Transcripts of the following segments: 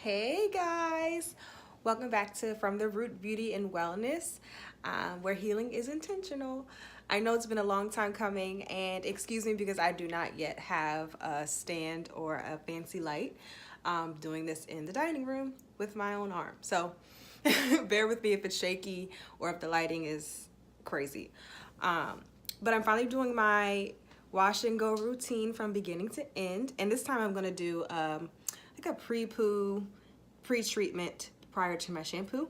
Hey guys, welcome back to From the Root Beauty and Wellness, where healing is intentional. I know it's been a long time coming, and excuse me because I do not yet have a stand or a fancy light. Doing this in the dining room with my own arm, so bear with me if it's shaky or if the lighting is crazy. But I'm finally doing my wash and go routine from beginning to end, and this time I'm gonna do like a pre-poo pre-treatment prior to my shampoo,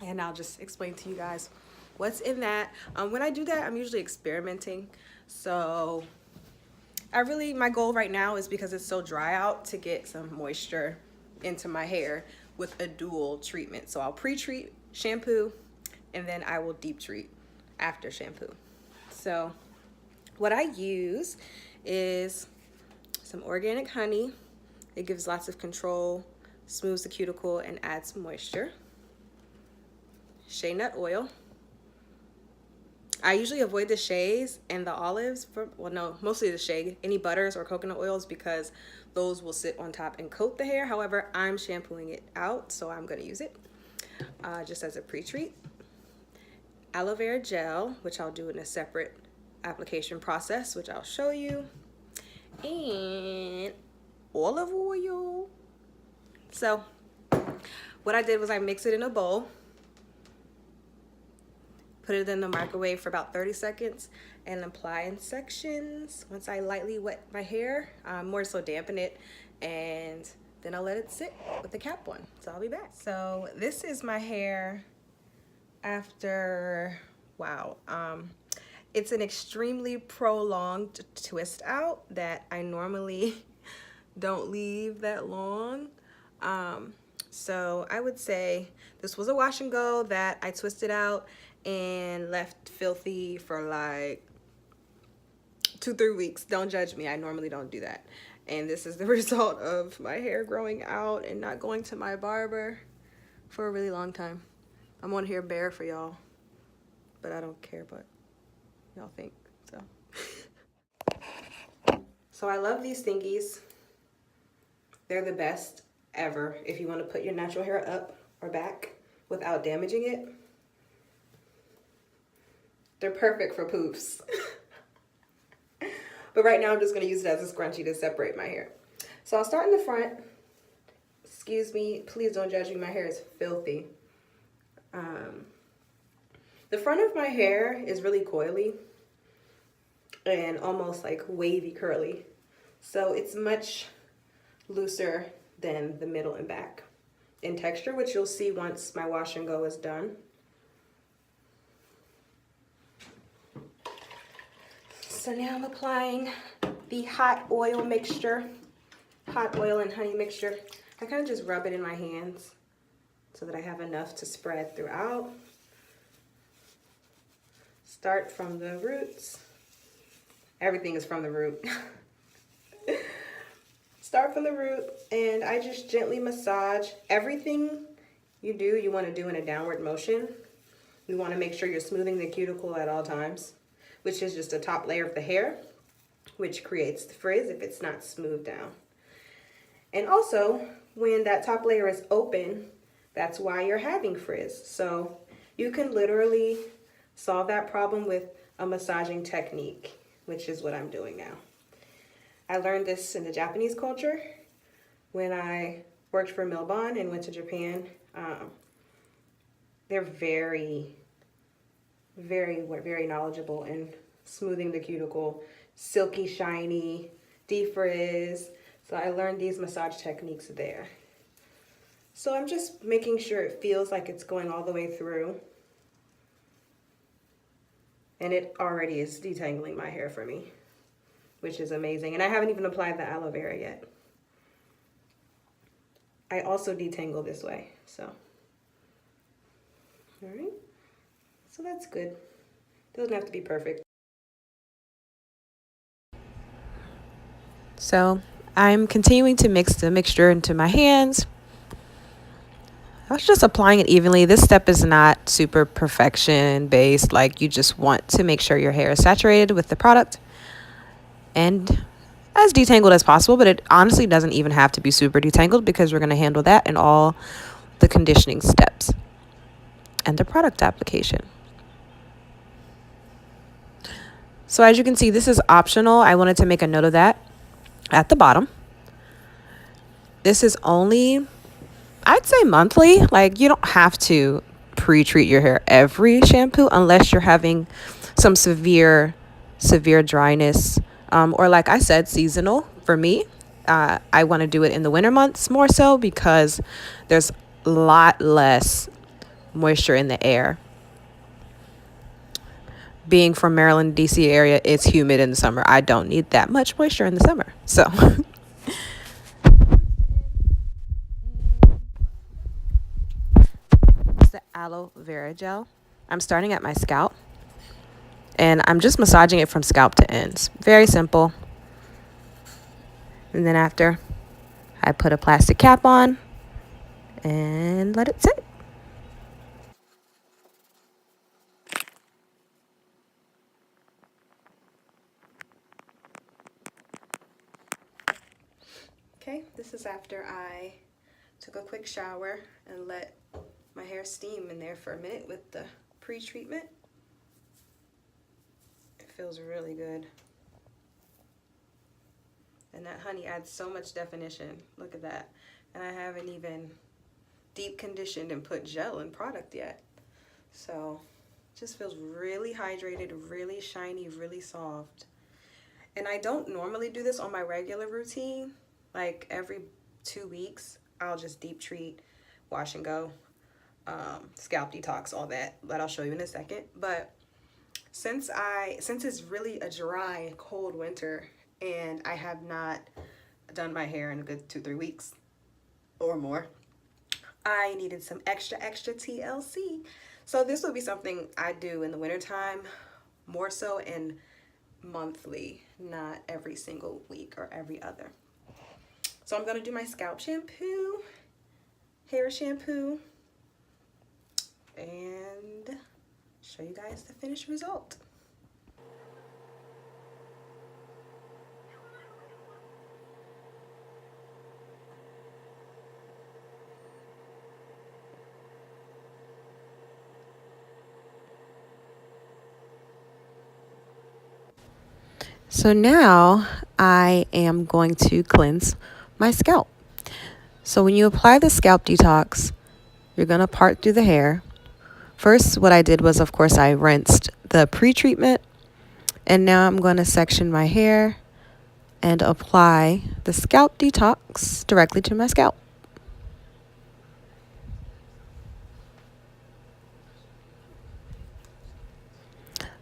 and I'll just explain to you guys what's in that. When I do that, I'm usually experimenting, so my goal right now is, because it's so dry out, to get some moisture into my hair with a dual treatment. So I'll pre-treat, shampoo, and then I will deep treat after shampoo. So what I use is some organic honey. It gives lots of control, smooths the cuticle, and adds moisture. Shea nut oil. I usually avoid the shays and the olives, mostly the shea, any butters or coconut oils, because those will sit on top and coat the hair. However, I'm shampooing it out, so I'm gonna use it just as a pre-treat. Aloe Vera Gel, which I'll do in a separate application process, which I'll show you. And olive oil. So what I did was I mixed it in a bowl, put it in the microwave for about 30 seconds, and apply in sections. Once I lightly wet my hair, more so dampen it, and then I'll let it sit with the cap on. So I'll be back. So this is my hair after, wow. It's an extremely prolonged twist out that I normally don't leave that long. So I would say this was a wash and go that I twisted out and left filthy for like 2-3 weeks. Don't judge me, I normally don't do that. And this is the result of my hair growing out and not going to my barber for a really long time. I'm on here bare for y'all, but I don't care what y'all think, so. So I love these thingies. They're the best ever if you want to put your natural hair up or back without damaging it. They're perfect for poofs. But right now I'm just going to use it as a scrunchie to separate my hair. So I'll start in the front. Excuse me, please don't judge me, my hair is filthy. The front of my hair is really coily and almost like wavy curly. So it's much looser than the middle and back in texture, which you'll see once my wash and go is done. So now I'm applying the hot oil mixture, hot oil and honey mixture. I kind of just rub it in my hands so that I have enough to spread throughout. Start from the roots. Everything is from the root. Start from the root, and I just gently massage. Everything you do, you want to do in a downward motion. You want to make sure you're smoothing the cuticle at all times, which is just a top layer of the hair, which creates the frizz if it's not smoothed down. And also, when that top layer is open, that's why you're having frizz. So you can literally solve that problem with a massaging technique, which is what I'm doing now. I learned this in the Japanese culture when I worked for Milbon and went to Japan. They're very, very knowledgeable in smoothing the cuticle, silky, shiny, defrizz. So I learned these massage techniques there. So I'm just making sure it feels like it's going all the way through. And it already is detangling my hair for me, which is amazing. And I haven't even applied the aloe vera yet. I also detangle this way, so. All right, so that's good. Doesn't have to be perfect. So I'm continuing to mix the mixture into my hands. I was just applying it evenly. This step is not super perfection based. Like, you just want to make sure your hair is saturated with the product. And as detangled as possible, but it honestly doesn't even have to be super detangled because we're going to handle that in all the conditioning steps and the product application. So as you can see, this is optional. I wanted to make a note of that at the bottom. This is only, I'd say, monthly. Like, you don't have to pre-treat your hair every shampoo unless you're having some severe dryness, or like I said, seasonal. For me, I want to do it in the winter months more so because there's a lot less moisture in the air. Being from Maryland, DC area, it's humid in the summer. I don't need that much moisture in the summer. So it's the Aloe Vera Gel. I'm starting at my scalp and I'm just massaging it from scalp to ends. Very simple. And then after, I put a plastic cap on and let it sit. Okay, this is after I took a quick shower and let my hair steam in there for a minute with the pre-treatment. It feels really good. And that honey adds so much definition. Look at that. And I haven't even deep conditioned and put gel in product yet. So just feels really hydrated, really shiny, really soft. And I don't normally do this on my regular routine. Like every 2 weeks, I'll just deep treat, wash and go, scalp detox, all that I'll show you in a second. But since it's really a dry, cold winter and I have not done my hair in a good 2-3 weeks or more, I needed some extra TLC. So this will be something I do in the wintertime, more so in monthly, not every single week or every other. So I'm going to do my scalp shampoo, hair shampoo, and show you guys the finished result. So now I am going to cleanse my scalp. So when you apply the scalp detox, you're going to part through the hair. First, what I did was, of course, I rinsed the pre-treatment, and now I'm going to section my hair and apply the scalp detox directly to my scalp.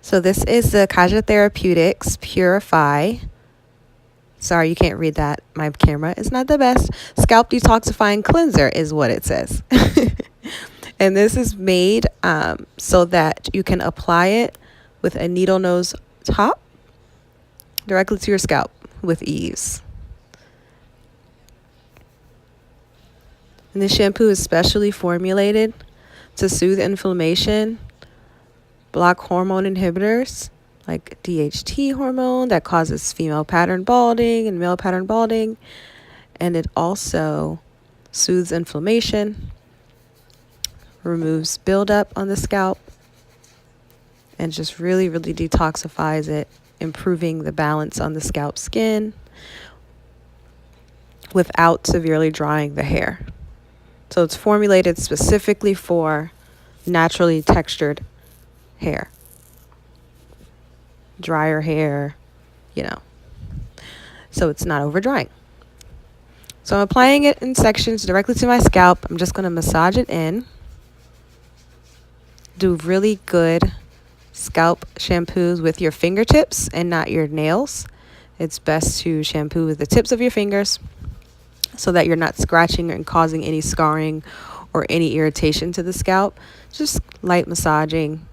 So this is the Caja Therapeutics Purify. Sorry, you can't read that. My camera is not the best. Scalp Detoxifying Cleanser is what it says. And this is made so that you can apply it with a needle nose top directly to your scalp with ease. And this shampoo is specially formulated to soothe inflammation, block hormone inhibitors like DHT hormone that causes female pattern balding and male pattern balding, and it also soothes inflammation, removes buildup on the scalp, and just really detoxifies it, improving the balance on the scalp skin without severely drying the hair. So it's formulated specifically for naturally textured hair, drier hair, so it's not over drying. So I'm applying it in sections directly to my scalp. I'm just going to massage it in. Do really good scalp shampoos with your fingertips and not your nails. It's best to shampoo with the tips of your fingers so that you're not scratching and causing any scarring or any irritation to the scalp. Just light massaging,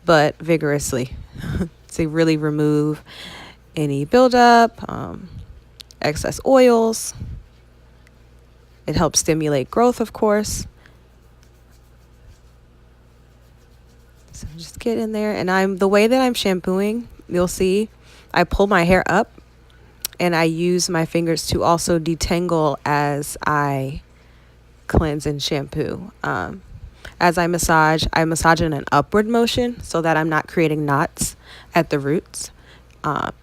but vigorously to really remove any buildup, excess oils. It helps stimulate growth, of course. So just get in there, and the way that I'm shampooing, you'll see I pull my hair up and I use my fingers to also detangle as I cleanse and shampoo. As I massage in an upward motion so that I'm not creating knots at the roots,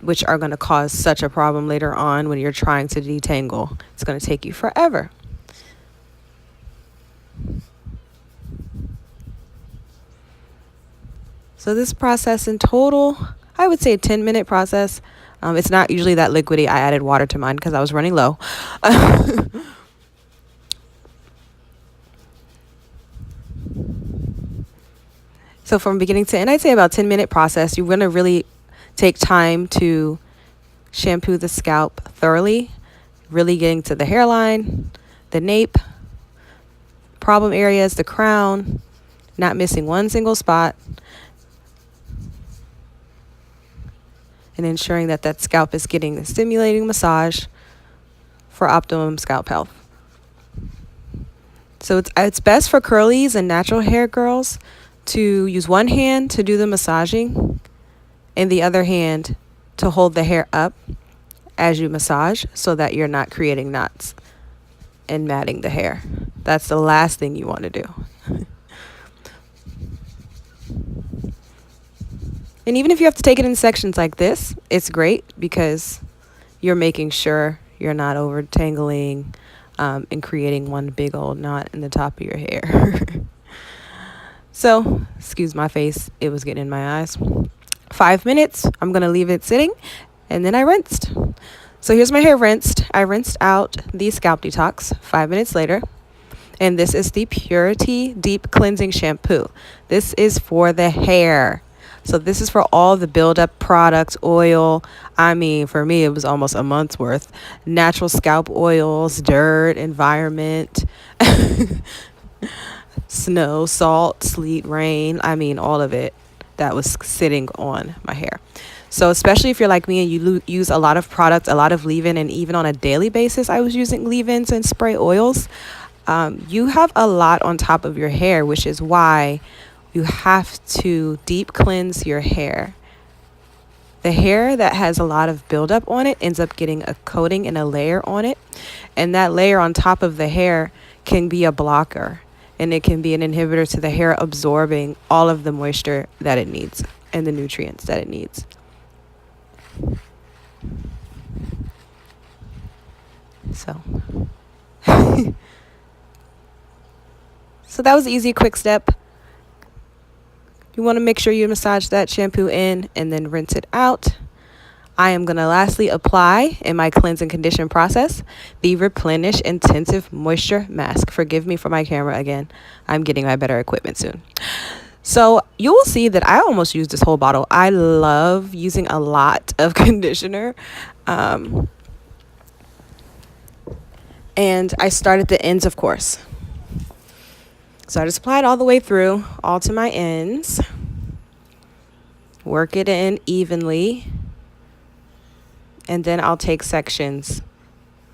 which are going to cause such a problem later on when you're trying to detangle. It's going to take you forever. So this process in total, I would say a 10-minute process. It's not usually that liquidy. I added water to mine because I was running low. So from beginning to end, I'd say about 10-minute process. You're going to really take time to shampoo the scalp thoroughly, really getting to the hairline, the nape, problem areas, the crown, not missing one single spot, and ensuring that that scalp is getting a stimulating massage for optimum scalp health. So it's best for curlies and natural hair girls to use one hand to do the massaging and the other hand to hold the hair up as you massage so that you're not creating knots and matting the hair. That's the last thing you want to do. And even if you have to take it in sections like this, it's great because you're making sure you're not over tangling and creating one big old knot in the top of your hair. So, excuse my face, it was getting in my eyes. 5 minutes, I'm going to leave it sitting, and then I rinsed. So here's my hair rinsed. I rinsed out the Scalp Detox 5 minutes later. And this is the Purity Deep Cleansing Shampoo. This is for the hair. So this is for all the buildup products, oil. I mean, for me, it was almost a month's worth. Natural scalp oils, dirt, environment, snow, salt, sleet, rain. I mean, all of it that was sitting on my hair. So especially if you're like me and you use a lot of products, a lot of leave-in, and even on a daily basis, I was using leave-ins and spray oils. You have a lot on top of your hair, which is why you have to deep cleanse your hair. The hair that has a lot of buildup on it ends up getting a coating and a layer on it. And that layer on top of the hair can be a blocker. And it can be an inhibitor to the hair absorbing all of the moisture that it needs and the nutrients that it needs. So, so that was an easy, quick step. You want to make sure you massage that shampoo in and then rinse it out. I am going to lastly apply in my cleanse and condition process the Replenish Intensive Moisture Mask. Forgive me for my camera again. I'm getting my better equipment soon. So you will see that I almost used this whole bottle. I love using a lot of conditioner. And I start at the ends, of course. So I just apply it all the way through, all to my ends. Work it in evenly. And then I'll take sections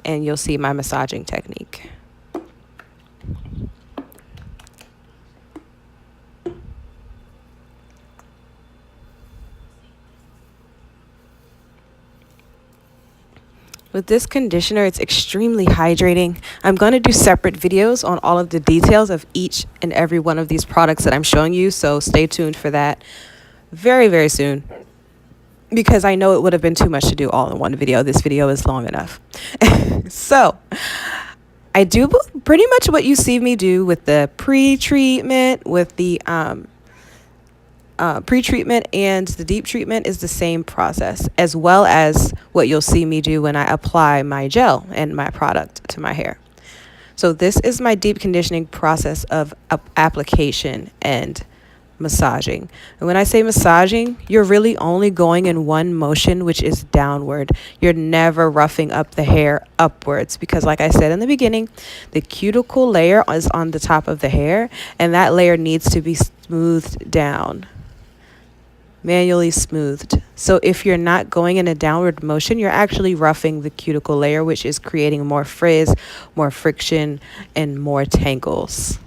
and you'll see my massaging technique. With this conditioner, it's extremely hydrating. I'm going to do separate videos on all of the details of each and every one of these products that I'm showing you. So stay tuned for that very, very soon. Because I know it would have been too much to do all in one video. This video is long enough. So I do pretty much what you see me do with the pre-treatment, with the pre-treatment and the deep treatment is the same process, as well as what you'll see me do when I apply my gel and my product to my hair. So this is my deep conditioning process of application and massaging. And when I say massaging, you're really only going in one motion, which is downward. You're never roughing up the hair upwards because, like I said in the beginning, the cuticle layer is on the top of the hair and that layer needs to be smoothed down, manually smoothed. So if you're not going in a downward motion, you're actually roughing the cuticle layer, which is creating more frizz, more friction, and more tangles.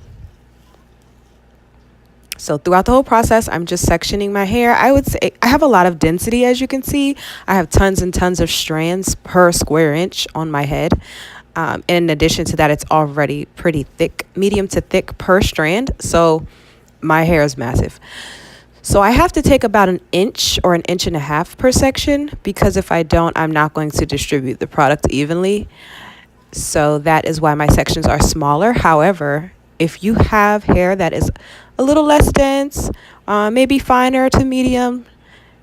So throughout the whole process, I'm just sectioning my hair. I would say I have a lot of density, as you can see. I have tons and tons of strands per square inch on my head. In addition to that, it's already pretty thick, medium to thick per strand. So my hair is massive. So I have to take about an inch or an inch and a half per section, because if I don't, I'm not going to distribute the product evenly. So that is why my sections are smaller. However, if you have hair that is a little less dense, maybe finer to medium,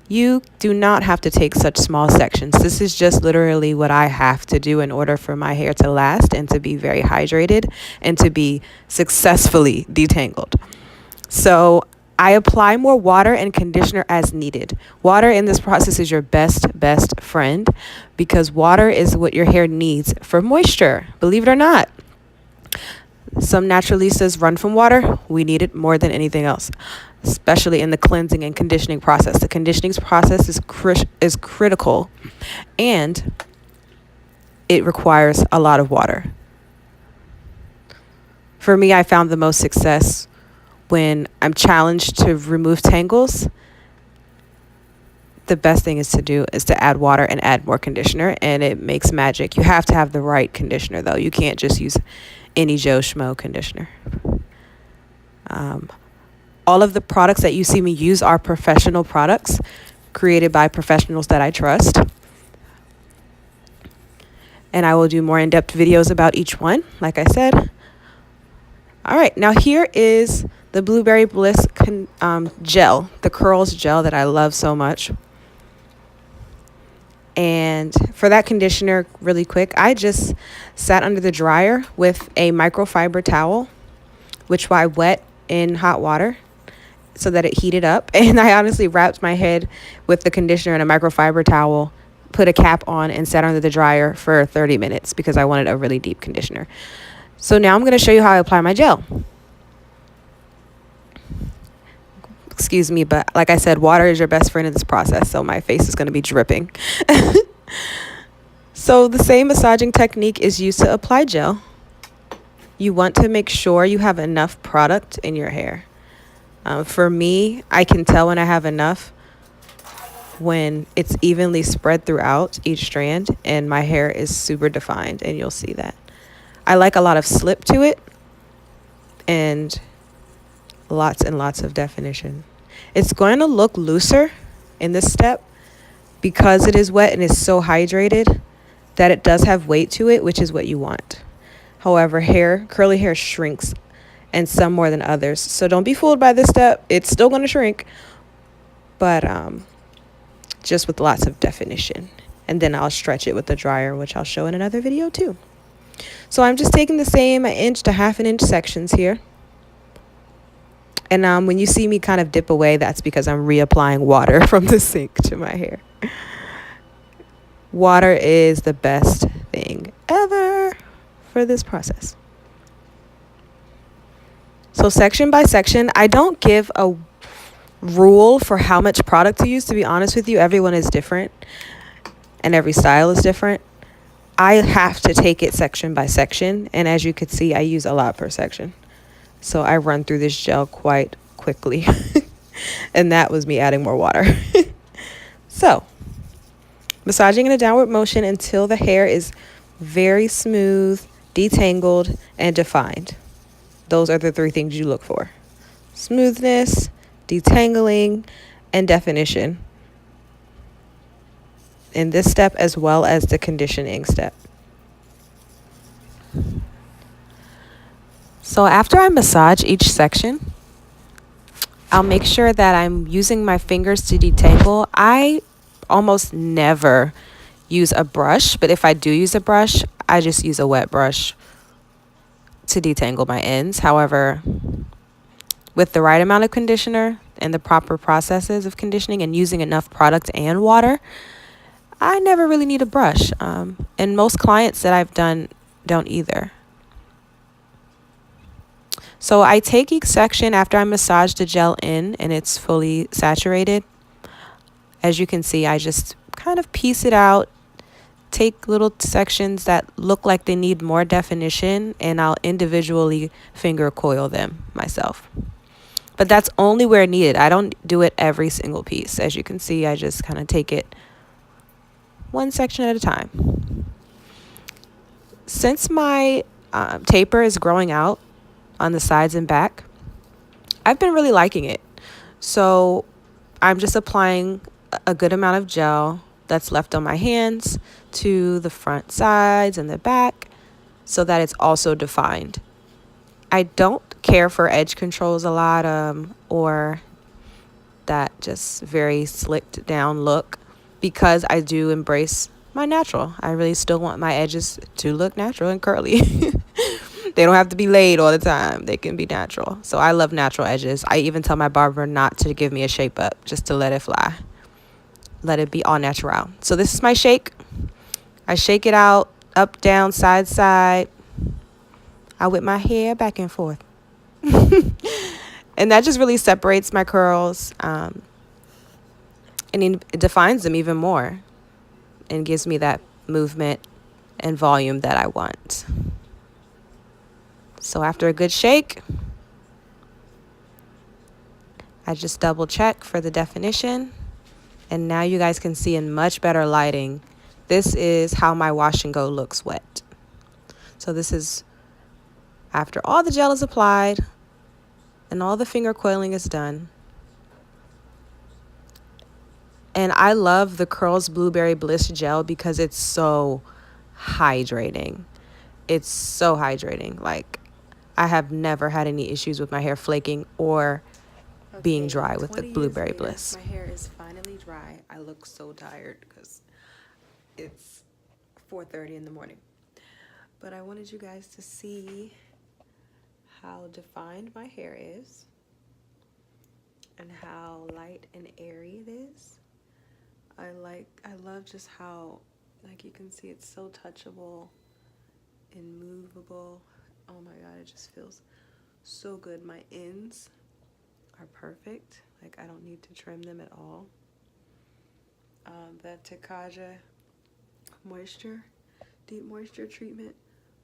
you do not have to take such small sections. This is just literally what I have to do in order for my hair to last and to be very hydrated and to be successfully detangled. So I apply more water and conditioner as needed. Water in this process is your best friend, because water is what your hair needs for moisture, believe it or not. Some naturalistas run from water. We need it more than anything else, especially in the cleansing and conditioning process. The conditioning process is critical, and it requires a lot of water. For me, I found the most success when I'm challenged to remove tangles. The best thing is to add water and add more conditioner, and it makes magic. You have to have the right conditioner, though. You can't just use any Joe Schmo conditioner. All of the products that you see me use are professional products created by professionals that I trust. And I will do more in-depth videos about each one, like I said. All right, now here is the Blueberry Bliss gel, the curls gel that I love so much. And for that conditioner, really quick, I just sat under the dryer with a microfiber towel, which I wet in hot water so that it heated up. And I honestly wrapped my head with the conditioner in a microfiber towel, put a cap on, and sat under the dryer for 30 minutes because I wanted a really deep conditioner. So now I'm going to show you how I apply my gel. Excuse me, but like I said, water is your best friend in this process, so my face is going to be dripping. So the same massaging technique is used to apply gel. You want to make sure you have enough product in your hair. For me, I can tell when I have enough when it's evenly spread throughout each strand and my hair is super defined, and you'll see that. I like a lot of slip to it and lots and lots of definition. It's going to look looser in this step because it is wet and is so hydrated that it does have weight to it, which is what you want. However, curly hair shrinks, and some more than others. So don't be fooled by this step. It's still going to shrink, but just with lots of definition. And then I'll stretch it with the dryer, which I'll show in another video too. So I'm just taking the same 1 inch to 1/2 inch sections here. And when you see me kind of dip away, that's because I'm reapplying water from the sink to my hair. Water is the best thing ever for this process. So section by section, I don't give a rule for how much product to use, to be honest with you. Everyone is different and every style is different. I have to take it section by section, and as you can see, I use a lot per section. So I run through this gel quite quickly. And that was me adding more water. So, massaging in a downward motion until the hair is very smooth, detangled, and defined. Those are the 3 things you look for: smoothness, detangling, and definition in this step, as well as the conditioning step. So after I massage each section, I'll make sure that I'm using my fingers to detangle. I almost never use a brush, but if I do use a brush, I just use a wet brush to detangle my ends. However, with the right amount of conditioner and the proper processes of conditioning and using enough product and water, I never really need a brush. And most clients that I've done don't either. So I take each section after I massage the gel in and it's fully saturated. As you can see, I just kind of piece it out, take little sections that look like they need more definition, and I'll individually finger coil them myself. but that's only where needed. I don't do it every single piece. As you can see, I just kind of take it one section at a time. Since my taper is growing out on the sides and back, I've been really liking it. So I'm just applying a good amount of gel that's left on my hands to the front sides and the back so that it's also defined. I don't care for edge controls a lot, or that just very slicked down look, because I do embrace my natural. I really still want my edges to look natural and curly. They don't have to be laid all the time. They can be natural. So I love natural edges. I even tell my barber not to give me a shape up, just to let it fly. Let it be all natural. So this is my shake. I shake it out, up, down, side, side. I whip my hair back and forth. And that just really separates my curls, and it defines them even more and gives me that movement and volume that I want. So after a good shake, I just double check for the definition. And now you guys can see in much better lighting. This is how my wash and go looks wet. So this is after all the gel is applied and all the finger coiling is done. And I love the Curls Blueberry Bliss gel because it's so hydrating. It's so hydrating. Like, I have never had any issues with my hair flaking or being dry with the Blueberry Bliss. My hair is finally dry. I look so tired because it's 4:30 in the morning. But I wanted you guys to see how defined my hair is and how light and airy it is. I love just how, like, you can see it's so touchable and movable. Oh my god, it just feels so good. My ends are perfect. Like, I don't need to trim them at all. The Caja moisture, deep moisture treatment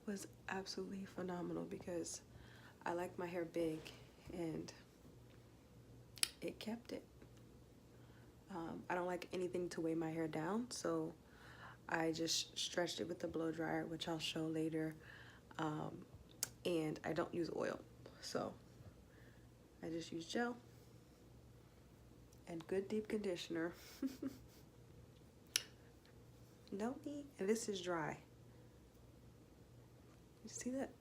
was absolutely phenomenal because I like my hair big and it kept it. I don't like anything to weigh my hair down, so I just stretched it with the blow dryer, which I'll show later. And I don't use oil, so I just use gel and good deep conditioner. No need, and this is dry. You see that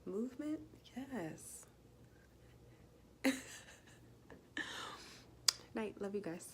movement? Yes. Night, love you guys.